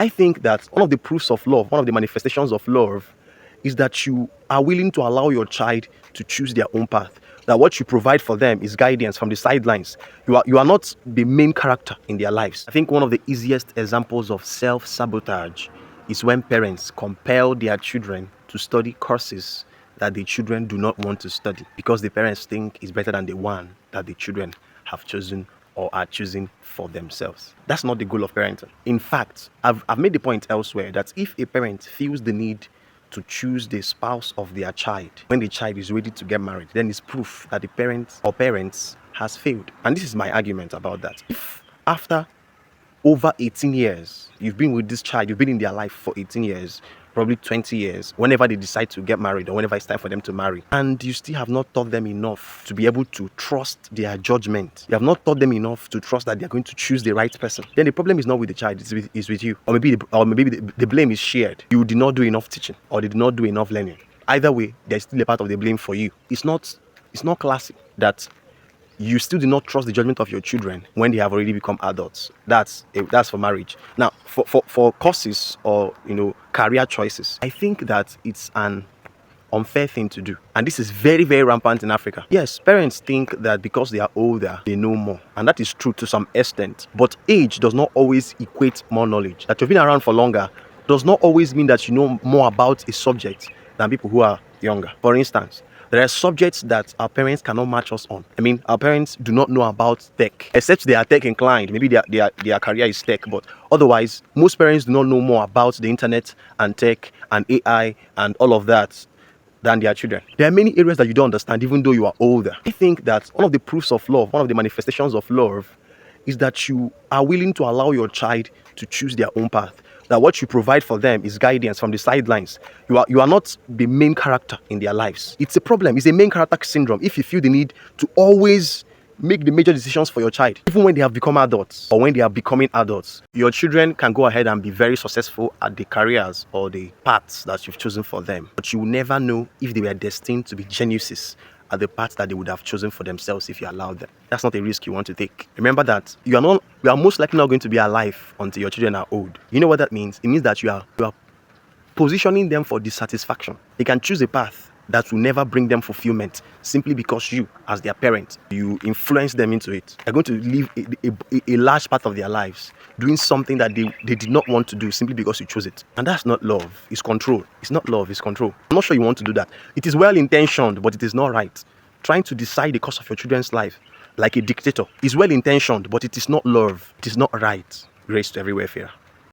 I think that one of the proofs of love, one of the manifestations of love, is that you are willing to allow your child to choose their own path. That what you provide for them is guidance from the sidelines. You are not the main character in their lives. I think one of the easiest examples of self-sabotage is when parents compel their children to study courses that the children do not want to study because the parents think is better than the one that the children have chosen or are choosing for themselves. That's not the goal of parenting. In fact, I've made the point elsewhere that if a parent feels the need to choose the spouse of their child when the child is ready to get married, then it's proof that the parent or parents has failed. And this is my argument about that. If after over 18 years, you've been with this child, you've been in their life for 18 years, probably 20 years, whenever they decide to get married or whenever it's time for them to marry, and you still have not taught them enough to be able to trust their judgment, you have not taught them enough to trust that they're going to choose the right person, then the problem is not with the child, it's with you. Or maybe the blame is shared. You did not do enough teaching or they did not do enough learning. Either way, there's still a part of the blame for you. It's not classic that you still do not trust the judgment of your children when they have already become adults. That's for marriage. Now, for courses or career choices, I think that it's an unfair thing to do, and this is very, very rampant in Africa. Yes, parents think that because they are older, they know more, and that is true to some extent. But age does not always equate more knowledge. That you've been around for longer does not always mean that you know more about a subject than people who are younger. For instance, there are subjects that our parents cannot match us on. I mean, our parents do not know about tech, except they are tech inclined. Maybe their career is tech, but otherwise, most parents do not know more about the internet and tech and AI and all of that than their children. There are many areas that you don't understand, even though you are older. I think that one of the proofs of love, one of the manifestations of love, is that you are willing to allow your child to choose their own path. That what you provide for them is guidance from the sidelines. You are not the main character in their lives. It's a problem. It's a main character syndrome if you feel the need to always make the major decisions for your child, even when they have become adults or when they are becoming adults. Your children can go ahead and be very successful at the careers or the paths that you've chosen for them, but you will never know if they were destined to be geniuses at the paths that they would have chosen for themselves if you allowed them. That's not a risk you want to take. Remember that you are most likely not going to be alive until your children are old. You know what that means? It means that you are positioning them for dissatisfaction. They can choose a path that will never bring them fulfillment simply because you, as their parent, you influence them into it. They're going to live a large part of their lives doing something that they did not want to do simply because you chose it. And that's not love, it's control. It's not love, it's control. I'm not sure you want to do that. It is well intentioned, but it is not right. Trying to decide the course of your children's life like a dictator is well intentioned, but it is not love. It is not right. Grace to every wayfarer.